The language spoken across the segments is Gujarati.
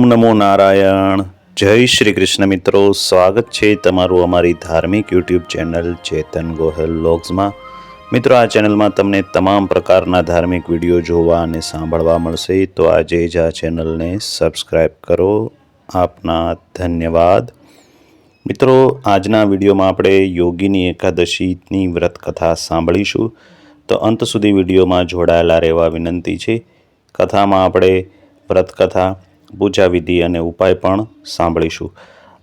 ઓમ નમો નારાયણ। જય શ્રી કૃષ્ણ મિત્રો, સ્વાગત છે તમારું અમારી ધાર્મિક યુટ્યુબ ચેનલ ચેતન ગોહિલ વ્લોગ્સમાં। મિત્રો, આ ચેનલમાં તમને તમામ પ્રકારના ધાર્મિક વિડીયો જોવા અને સાંભળવા મળશે, તો આજે જ આ ચેનલને સબસ્ક્રાઈબ કરો। આપના ધન્યવાદ। મિત્રો, આજના વિડીયોમાં આપણે યોગીની એકાદશીની વ્રત કથા સાંભળીશું, તો અંત સુધી વિડીયોમાં જોડાયેલા રહેવા વિનંતી છે। કથામાં આપણે વ્રત કથા, પૂજા વિધિ અને ઉપાય પણ સાંભળીશું।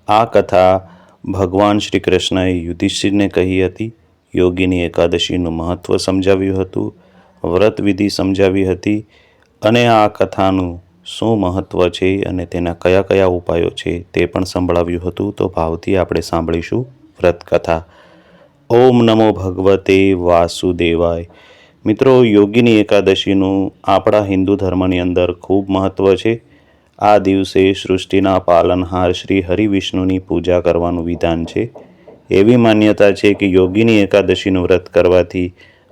આ કથા ભગવાન શ્રી કૃષ્ણએ યુધિષ્ઠિરને કહી હતી, યોગીની એકાદશીનું મહત્ત્વ સમજાવ્યું હતું, વ્રત વિધિ સમજાવી હતી અને આ કથાનું શું મહત્ત્વ છે અને તેના કયા કયા ઉપાયો છે તે પણ સંભળાવ્યું હતું। તો ભાવથી આપણે સાંભળીશું વ્રત કથા। ઓમ નમો ભગવતે વાસુદેવાય। મિત્રો, યોગીની એકાદશીનું આપણા હિન્દુ ધર્મની અંદર ખૂબ મહત્ત્વ છે। આ દિવસે સૃષ્ટિના પાલનહાર શ્રી હરિવિષ્ણુની પૂજા કરવાનું વિધાન છે। એવી માન્યતા છે કે યોગીની એકાદશીનું વ્રત કરવાથી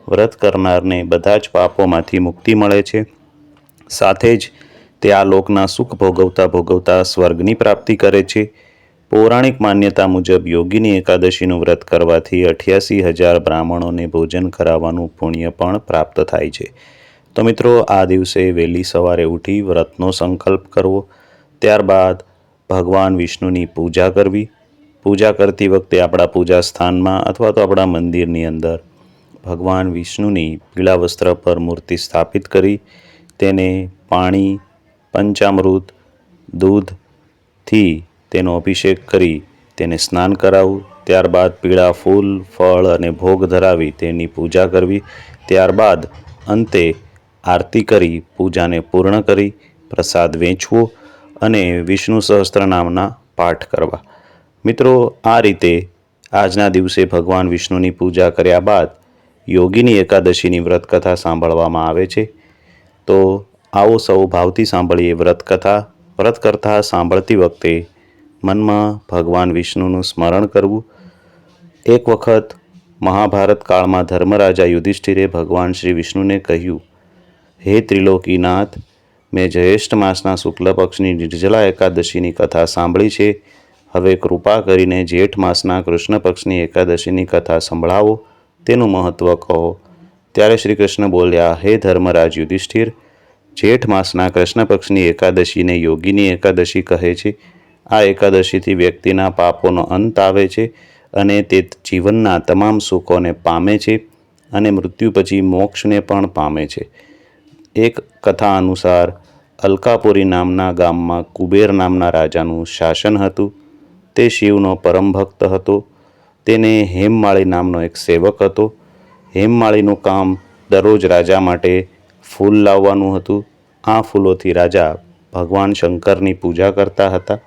વ્રત કરનારને બધા જ પાપોમાંથી મુક્તિ મળે છે, સાથે જ તે આ લોકના સુખ ભોગવતા ભોગવતા સ્વર્ગની પ્રાપ્તિ કરે છે। પૌરાણિક માન્યતા મુજબ યોગીની એકાદશીનું વ્રત કરવાથી 88,000 બ્રાહ્મણોને ભોજન કરાવવાનું પુણ્ય પણ પ્રાપ્ત થાય છે। તો મિત્રો, આ દિવસે વહેલી સવારે ઉઠી વ્રતનો સંકલ્પ કરવો, ત્યારબાદ ભગવાન વિષ્ણુની પૂજા કરવી। પૂજા કરતી વખતે આપણા પૂજા સ્થાનમાં અથવા તો આપણા મંદિરની અંદર ભગવાન વિષ્ણુની પીળા વસ્ત્ર પર મૂર્તિ સ્થાપિત કરી તેને પાણી, પંચામૃત, દૂધથી તેનો અભિષેક કરી તેને સ્નાન કરાવવું। ત્યારબાદ પીળા ફૂલ, ફળ અને ભોગ ધરાવી તેની પૂજા કરવી। ત્યારબાદ અંતે આરતી કરી પૂજાને પૂર્ણ કરી પ્રસાદ વેચવો અને વિષ્ણુ સહસ્ત્રનામના પાઠ કરવા। મિત્રો, આ રીતે આજના દિવસે ભગવાન વિષ્ણુની પૂજા કર્યા બાદ યોગીની એકાદશીની વ્રત કથા સાંભળવામાં આવે છે। તો આવો સૌ ભાવથી સાંભળીએ વ્રત કથા। વ્રત કથા સાંભળતી વખતે મનમાં ભગવાન વિષ્ણુનું સ્મરણ કરવું। એક વખત મહાભારત કાળમાં ધર્મરાજા યુધિષ્ઠિરે ભગવાન શ્રી વિષ્ણુને કહ્યું, હે ત્રિલોકીનાથ, મેં જ્યેષ્ઠ માસના શુક્લ પક્ષની નિર્જલા એકાદશીની કથા સાંભળી છે। હવે કૃપા કરીને જેઠ માસના કૃષ્ણ પક્ષની એકાદશીની કથા સંભળાવો, તેનું મહત્ત્વ કહો। ત્યારે શ્રી કૃષ્ણ બોલ્યા, હે ધર્મરાજ યુધિષ્ઠિર, જેઠ માસના કૃષ્ણ પક્ષની એકાદશીને યોગીની એકાદશી કહે છે। આ એકાદશીથી વ્યક્તિના પાપોનો અંત આવે છે અને તે જીવનના તમામ સુખોને પામે છે અને મૃત્યુ પછી મોક્ષને પણ પામે છે। એક કથા અનુસાર અલકાપુરી નામના ગામમાં કુબેર નામના રાજાનું શાસન હતું। તે શિવનો પરમ ભક્ત હતો। તેને હેમમાળી નામનો એક સેવક હતો। હેમમાળીનું કામ દરરોજ રાજા માટે ફૂલ લાવવાનું હતું। આ ફૂલોથી રાજા ભગવાન શંકરની પૂજા કરતા હતા,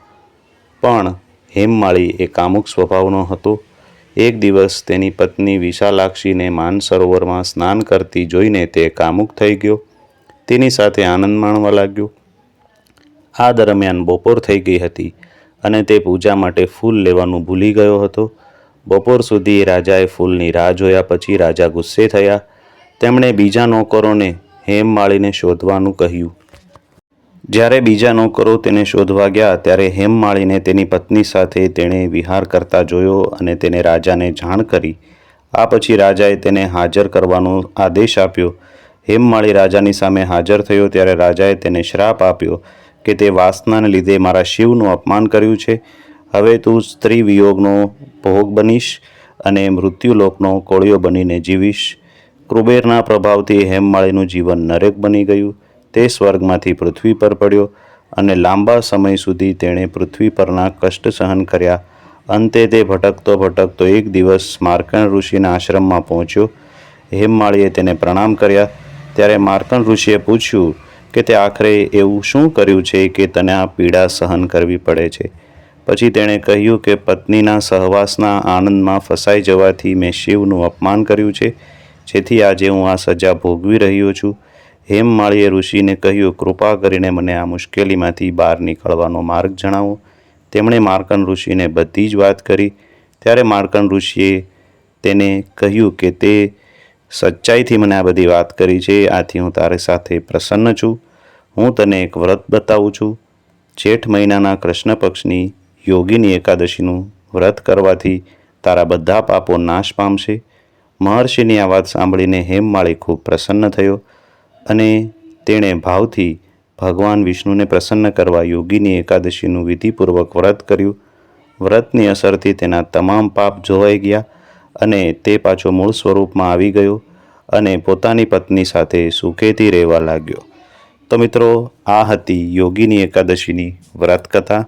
પણ હેમમાળી એ કામુક સ્વભાવનો હતો। એક દિવસ તેની પત્ની વિશાલાક્ષીને માનસરોવરમાં સ્નાન કરતી જોઈને તે કામુક થઈ ગયો, તેની સાથે આનંદ માણવા લાગ્યો। આ દરમિયાન બપોર થઈ ગઈ હતી અને તે પૂજા માટે ફૂલ લેવાનું ભૂલી ગયો હતો। બપોર સુધી રાજાએ ફૂલની રાહ જોયા પછી રાજા ગુસ્સે થયા। તેમણે બીજા નોકરોને હેમમાળીને શોધવાનું કહ્યું। જ્યારે બીજા નોકરો તેને શોધવા ગયા ત્યારે હેમમાળીને તેની પત્ની સાથે તેણે વિહાર કરતા જોયો અને તેને રાજાને જાણ કરી। આ પછી રાજાએ તેને હાજર કરવાનો આદેશ આપ્યો। હેમમાળી રાજાની સામે હાજર થયો ત્યારે રાજાએ તેને શ્રાપ આપ્યો કે તે વાસનાને લીધે મારા શિવનું અપમાન કર્યું છે। હવે તું સ્ત્રી વિયોગનો ભોગ બનીશ અને મૃત્યુલોકનો કોળિયો બનીને જીવીશ। કુબેરના પ્રભાવથી હેમમાળીનું જીવન નરક બની ગયું। તે સ્વર્ગમાંથી પૃથ્વી પર પડ્યો અને લાંબા સમય સુધી તેણે પૃથ્વી પરના કષ્ટ સહન કર્યા। અંતે તે ભટકતો ભટકતો એક દિવસ માર્કંડ ઋષિના આશ્રમમાં પહોંચ્યો। હેમમાળીએ તેને પ્રણામ કર્યા ત્યારે માર્કંડ ઋષિએ પૂછ્યું કે તે આખરે એવું શું કર્યું છે કે તને આ પીડા સહન કરવી પડે છે? પછી તેણે કહ્યું કે પત્નીના સહવાસના આનંદમાં ફસાઈ જવાથી મેં શિવનું અપમાન કર્યું છે, જેથી આજે હું આ સજા ભોગવી રહ્યો છું। હેમમાળીએ ઋષિને કહ્યું, કૃપા કરીને મને આ મુશ્કેલીમાંથી બહાર નીકળવાનો માર્ગ જણાવો। તેમણે માર્કંડ ઋષિને બધી જ વાત કરી। ત્યારે માર્કંડ ઋષિએ તેને કહ્યું કે તે સચ્ચાઈથી મને આ બધી વાત કરી છે, આથી હું તારી સાથે પ્રસન્ન છું। હું તને એક વ્રત બતાવું છું, જેઠ મહિનાના કૃષ્ણ પક્ષની યોગીની એકાદશીનું વ્રત કરવાથી તારા બધા પાપો નાશ પામશે. મહર્ષિની આ વાત સાંભળીને હેમમાળી ખૂબ પ્રસન્ન થયો અને તેણે ભાવથી ભગવાન વિષ્ણુને પ્રસન્ન કરવા યોગીની એકાદશીનું વિધિપૂર્વક વ્રત કર્યું. વ્રતની અસરથી તેના તમામ પાપ ધોવાઈ ગયા અને તે પાછો મૂળ સ્વરૂપમાં આવી ગયો અને પોતાની પત્ની સાથે સુખેથી રહેવા લાગ્યો. તો મિત્રો, આ હતી યોગીની એકાદશીની વ્રતકથા.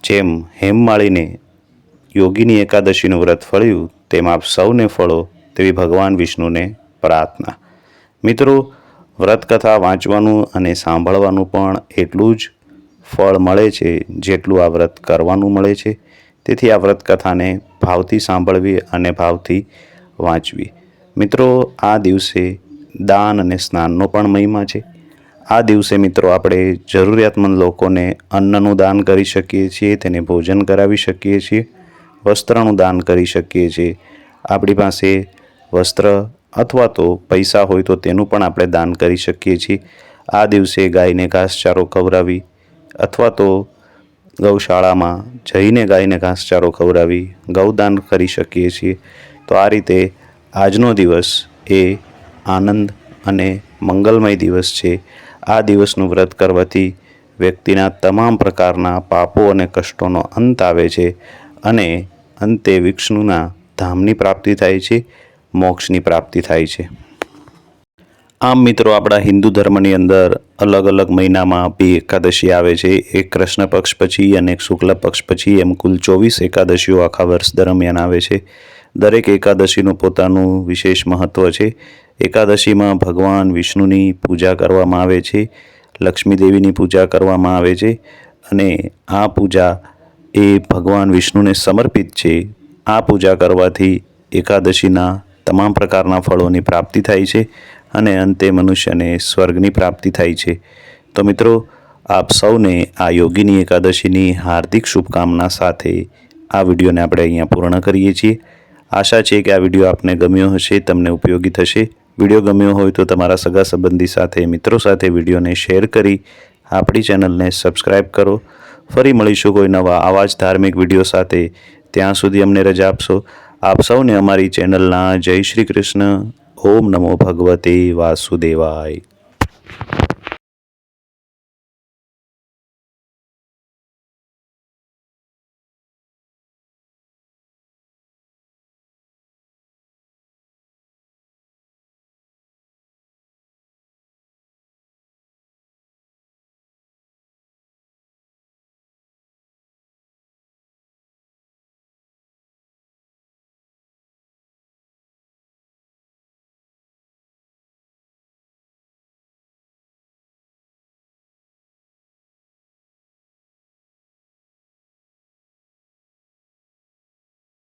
જેમ હેમમાળીને યોગીની એકાદશીનું વ્રત ફળ્યું તેમ આપ સૌને ફળો તેવી ભગવાન વિષ્ણુને પ્રાર્થના. મિત્રો, વ્રતકથા વાંચવાનું અને સાંભળવાનું પણ એટલું જ ફળ મળે છે જેટલું આ વ્રત કરવાનું મળે છે. તેથી આ વ્રતકથાને ભાવથી સાંભળવી અને ભાવથી વાંચવી. મિત્રો, આ દિવસે દાન અને સ્નાનનો પણ મહિમા છે. આ દિવસે મિત્રો આપણે જરૂરિયાતમંદ લોકોને અન્નનું દાન કરી શકીએ છીએ, તેને ભોજન કરાવી શકીએ છીએ, વસ્ત્રનું દાન કરી શકીએ છીએ. આપણી પાસે વસ્ત્ર અથવા તો પૈસા હોય તો તેનું પણ આપણે દાન કરી શકીએ છીએ. આ દિવસે ગાયને ઘાસચારો ખવડાવી અથવા તો ગૌશાળામાં જઈને ગાયને ઘાસચારો ખવડાવી ગૌદાન કરી શકીએ છીએ. તો આ રીતે આજનો દિવસ એ આનંદ અને મંગલમય દિવસ છે. આ દિવસનું વ્રત કરવાથી વ્યક્તિના તમામ પ્રકારના પાપો અને કષ્ટોનો અંત આવે છે અને અંતે વિષ્ણુના ધામની પ્રાપ્તિ થાય છે, મોક્ષની પ્રાપ્તિ થાય છે. આમ મિત્રો, આપણા હિન્દુ ધર્મની અંદર અલગ અલગ મહિનામાં બે એકાદશી આવે છે. એક કૃષ્ણ પક્ષ પછી અને એક શુક્લ પક્ષ પછી, એમ કુલ 24 એકાદશીઓ આખા વર્ષ દરમિયાન આવે છે. દરેક એકાદશીનું પોતાનું વિશેષ મહત્ત્વ છે. એકાદશીમાં ભગવાન વિષ્ણુની પૂજા કરવામાં આવે છે, લક્ષ્મી દેવીની પૂજા કરવામાં આવે છે અને આ પૂજા એ ભગવાન વિષ્ણુને સમર્પિત છે. આ પૂજા કરવાથી એકાદશીના તમામ પ્રકારના ફળોની પ્રાપ્તિ થાય છે અને અંતે મનુષ્યને સ્વર્ગની પ્રાપ્તિ થાય છે. તો મિત્રો, આપ સૌને આ યોગીની એકાદશીની હાર્દિક શુભકામના સાથે આ વિડીયોને આપણે અહીંયા પૂર્ણ કરીએ છીએ. આશા છે કે આ વિડીયો આપને ગમ્યો હશે, તમને ઉપયોગી થશે. વિડીયો ગમ્યો હોય તો તમારા સગા સંબંધી સાથે, મિત્રો સાથે વિડીયોને શેર કરી આપણી ચેનલને સબસ્ક્રાઈબ કરો. ફરી મળીશું કોઈ નવા આવા જ ધાર્મિક વિડીયો સાથે. ત્યાં સુધી અમને રજા આપશો. આપ સૌને અમારી ચેનલના જય શ્રી કૃષ્ણ. ઓમ નમો ભગવતે વાસુદેવાય.